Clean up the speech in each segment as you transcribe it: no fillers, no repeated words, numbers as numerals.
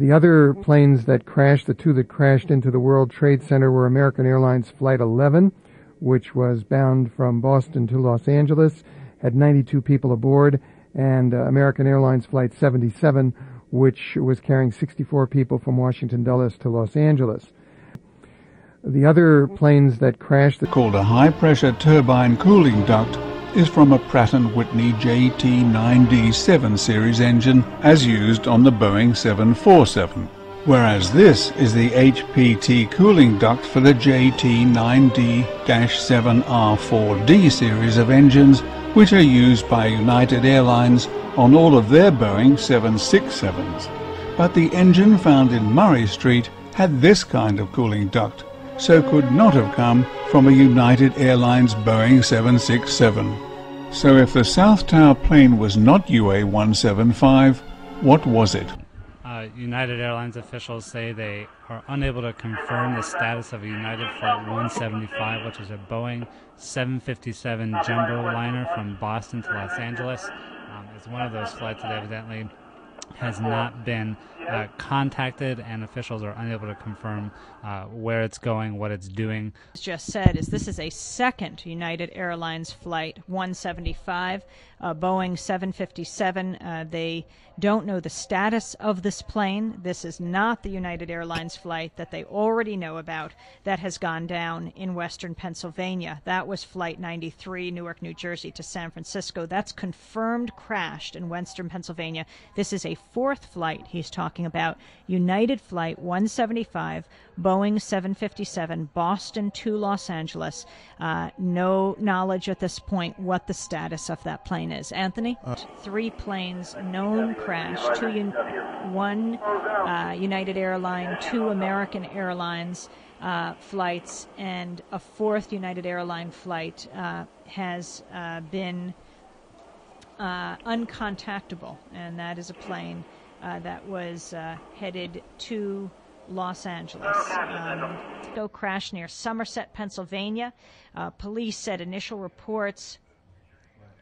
The other planes that crashed, the two that crashed into the World Trade Center, were American Airlines Flight 11, which was bound from Boston to Los Angeles, had 92 people aboard, and American Airlines Flight 77, which was carrying 64 people from Washington Dulles to Los Angeles. The other planes that crashed, called a high-pressure turbine cooling duct, is from a Pratt & Whitney JT9D7 series engine as used on the Boeing 747, whereas this is the HPT cooling duct for the JT9D-7R4D series of engines, which are used by United Airlines on all of their Boeing 767s. But the engine found in Murray Street had this kind of cooling duct, so could not have come from a United Airlines Boeing 767. So if the South Tower plane was not UA-175, what was it? United Airlines officials say they are unable to confirm the status of a United Flight 175, which is a Boeing 757 jumbo liner from Boston to Los Angeles. It's one of those flights that evidently has not been contacted, and officials are unable to confirm where it's going, what it's doing. Just said is this is a second United Airlines Flight 175, Boeing 757. They don't know the status of this plane. This is not the United Airlines flight that they already know about that has gone down in western Pennsylvania. That was Flight 93, Newark, New Jersey to San Francisco. That's confirmed crashed in western Pennsylvania. This is a fourth flight he's talking about, United Flight 175, Boeing 757, Boston to Los Angeles. No knowledge at this point what the status of that plane is. Anthony? 3 planes known crash, one United Airline, 2 American Airlines flights, and a 4th United Airline flight has been uncontactable, and that is a plane that was headed to Los Angeles. Crash near Somerset, Pennsylvania. Police said initial reports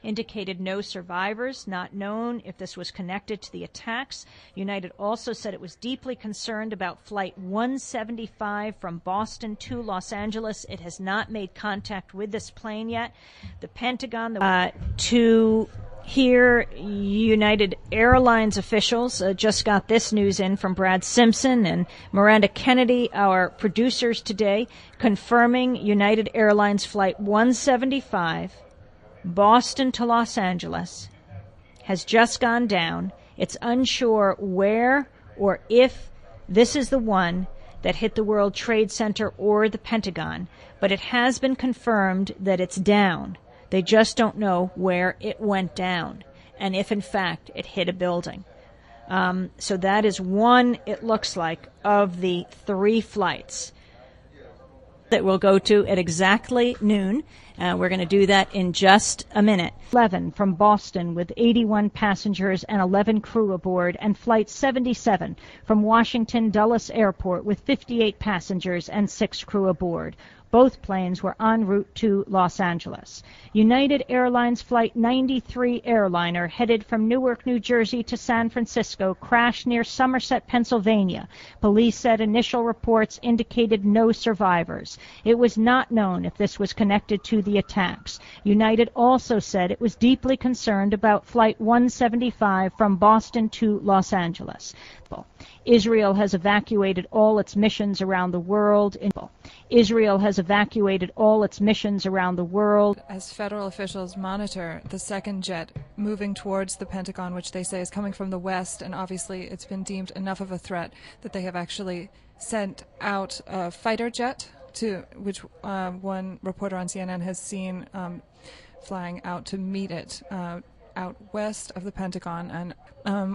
indicated no survivors, not known if this was connected to the attacks. United also said it was deeply concerned about Flight 175 from Boston to Los Angeles. It has not made contact with this plane yet. The Pentagon, to hear United Airlines officials just got this news in from Brad Simpson and Miranda Kennedy, our producers today, confirming United Airlines Flight 175, Boston to Los Angeles, has just gone down. It's unsure where or if this is the one that hit the World Trade Center or the Pentagon, but it has been confirmed that it's down. They just don't know where it went down and if, in fact, it hit a building. So that is one, it looks like, of the 3 flights that we'll go to at exactly noon. We're going to do that in just a minute. 11 from Boston with 81 passengers and 11 crew aboard, and Flight 77 from Washington Dulles Airport with 58 passengers and 6 crew aboard. Both planes were en route to Los Angeles. United Airlines Flight 93 airliner headed from Newark, New Jersey to San Francisco crashed near Somerset, Pennsylvania. Police said initial reports indicated no survivors. It was not known if this was connected to the attacks. United also said it was deeply concerned about Flight 175 from Boston to Los Angeles. Israel has evacuated all its missions around the world. Israel has evacuated all its missions around the world. As federal officials monitor the second jet moving towards the Pentagon, which they say is coming from the west, and obviously it's been deemed enough of a threat that they have actually sent out a fighter jet, which one reporter on CNN has seen flying out to meet it out west of the Pentagon. And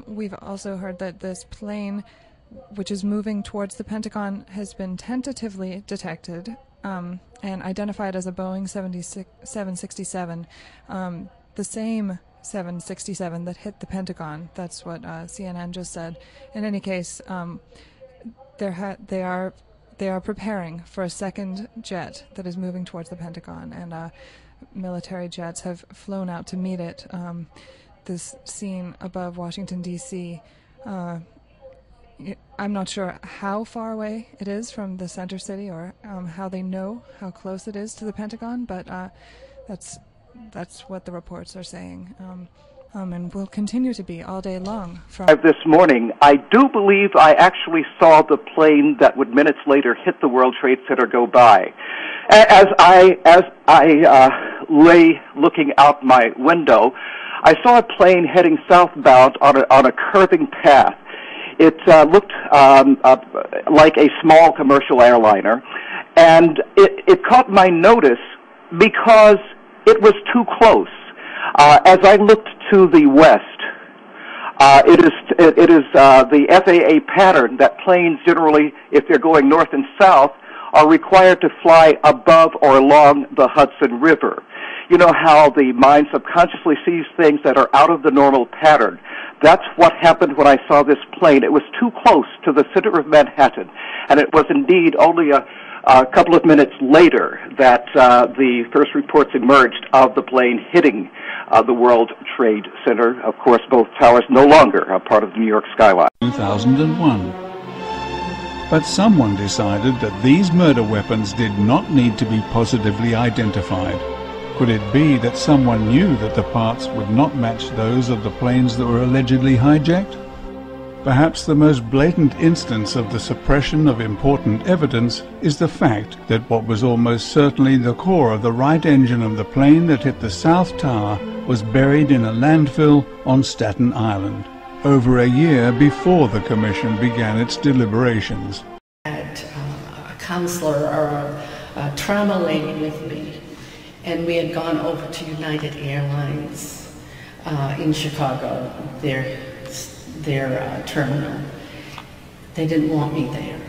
we've also heard that this plane, which is moving towards the Pentagon, has been tentatively detected and identified as a Boeing 767, the same 767 that hit the Pentagon. That's what CNN just said. In any case, they are preparing for a second jet that is moving towards the Pentagon, and military jets have flown out to meet it. This scene above Washington, D.C., I'm not sure how far away it is from the center city or how they know how close it is to the Pentagon, but that's what the reports are saying. And will continue to be all day long. This morning, I do believe I actually saw the plane that would minutes later hit the World Trade Center go by. As I lay looking out my window, I saw a plane heading southbound on a curving path. It looked like a small commercial airliner, and it caught my notice because it was too close. As I looked to the west, it is the FAA pattern that planes generally, if they're going north and south, are required to fly above or along the Hudson River. You know how the mind subconsciously sees things that are out of the normal pattern. That's what happened when I saw this plane. It was too close to the center of Manhattan, and it was indeed only a couple of minutes later that the first reports emerged of the plane hitting the World Trade Center. Of course, both towers no longer are part of the New York skyline. 2001. But someone decided that these murder weapons did not need to be positively identified. Could it be that someone knew that the parts would not match those of the planes that were allegedly hijacked? Perhaps the most blatant instance of the suppression of important evidence is the fact that what was almost certainly the core of the right engine of the plane that hit the South Tower was buried in a landfill on Staten Island, over a year before the Commission began its deliberations. I had a counselor or a trauma lady with me, and we had gone over to United Airlines in Chicago, their terminal. They didn't want me there.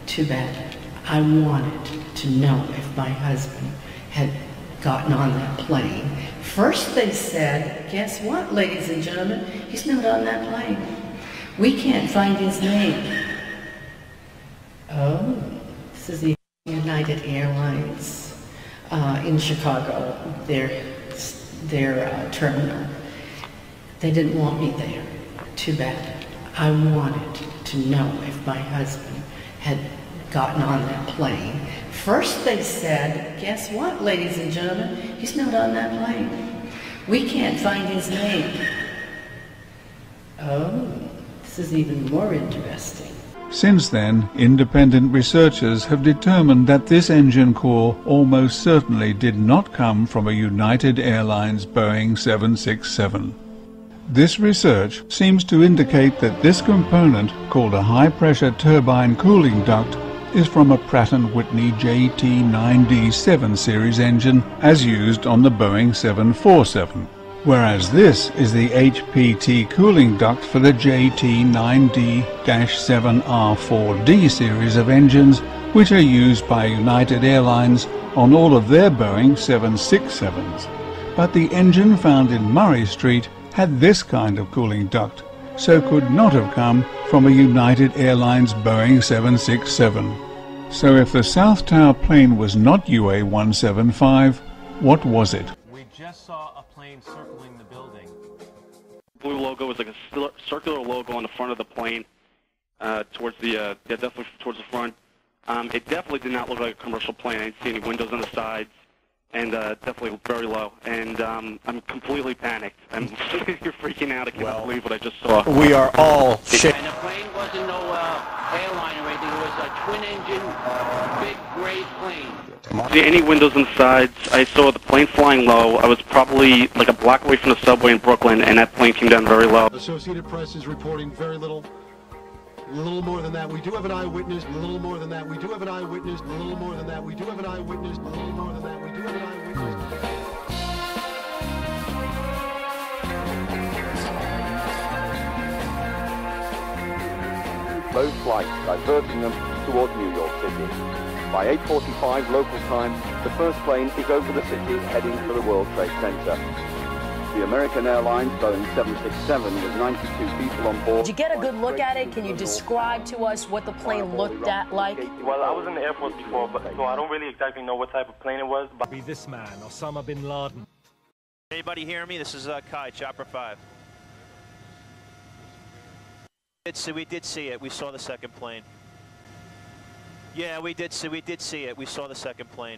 Too bad. I wanted to know if my husband had gotten on that plane. First they said, guess what, ladies and gentlemen, he's not on that plane. We can't find his name. Oh, this is the United Airlines in Chicago, their terminal. They didn't want me there. Too bad. I wanted to know if my husband had gotten on that plane. First they said, guess what, ladies and gentlemen, he's not on that plane. We can't find his name. Oh, this is even more interesting. Since then, independent researchers have determined that this engine core almost certainly did not come from a United Airlines Boeing 767. This research seems to indicate that this component, called a high-pressure turbine cooling duct, is from a Pratt & Whitney JT9D7 series engine as used on the Boeing 747, whereas this is the HPT cooling duct for the JT9D-7R4D series of engines, which are used by United Airlines on all of their Boeing 767s. But the engine found in Murray Street had this kind of cooling duct, so could not have come from a United Airlines Boeing 767. So if the South Tower plane was not UA-175, what was it? We just saw a plane circling the building. Blue logo was like a circular logo on the front of the plane, towards the definitely towards the front. It definitely did not look like a commercial plane. I didn't see any windows on the sides, and definitely very low. And I'm completely panicked. You're freaking out. I can't believe what I just saw. We are all shaking. And the plane wasn't no airline or anything. It was a twin-engine, big gray plane. See any windows on the sides. I saw the plane flying low. I was probably like a block away from the subway in Brooklyn, and that plane came down very low. Associated Press is reporting very little. A little more than that. We do have an eyewitness. A little more than that. We do have an eyewitness. A little more than that. We do have an eyewitness. A little more than that. We do have an eyewitness. Low flights diverting them toward New York City. By 8:45 local time, the first plane is over the city heading for the World Trade Center. The American Airlines Boeing 767 with 92 people on board. Did you get a good look at it? Can you describe to us what the plane looked like? Well, I was in the Air Force before, so I don't really exactly know what type of plane it was. But Be this man, Osama bin Laden. Anybody hear me? This is Kai, Chopper 5. We did see it. We saw the second plane. Yeah, we did see it. We saw the second plane.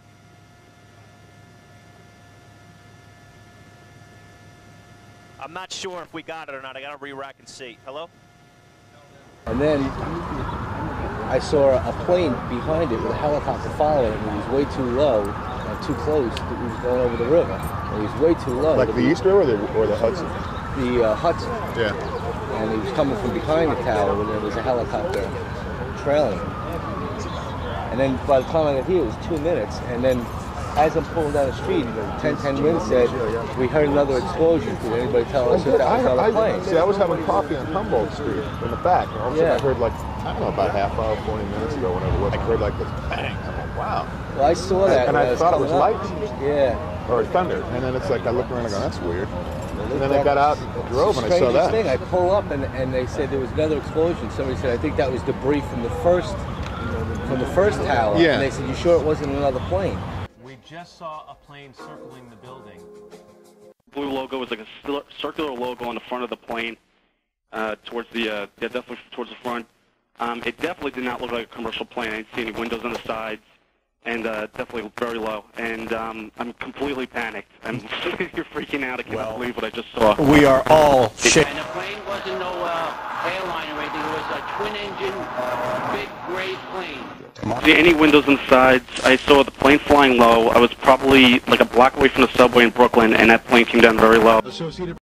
I'm not sure if we got it or not. I got to re-rack and see. Hello? And then I saw a plane behind it with a helicopter following it. It was way too low and too close. It was going over the river. It was way too low. Like the East River or the Hudson? The Hudson. Yeah. And he was coming from behind the tower when there was a helicopter trailing him. And then by the time I got here, it was 2 minutes. And then as I'm pulling down the street, 10 minutes said, we heard another explosion. Did anybody tell us that that was another plane? See, I was having coffee on Humboldt Street in the back. And all of a sudden I heard like, I don't know, about half hour, 40 minutes ago, whenever it was, I heard like this bang. I'm like, wow. Well, I saw that. And I thought it was lightning. Yeah. Or thunder. And then it's like, I looked around and I go, that's weird. And then I got out and drove and I saw that. Thing. I pull up and they said there was another explosion. Somebody said, I think that was debris from the first tower. Yeah. And they said, you sure it wasn't another plane? We just saw a plane circling the building. Blue logo was like a circular logo on the front of the plane, towards the definitely towards the front. It definitely did not look like a commercial plane. I didn't see any windows on the sides, and definitely very low. And I'm completely panicked. You're freaking out. I can't believe what I just saw. We are all shit. And the plane wasn't no airline or anything. It was a twin-engine, big gray plane. See any windows on the sides. I saw the plane flying low. I was probably like a block away from the subway in Brooklyn, and that plane came down very low.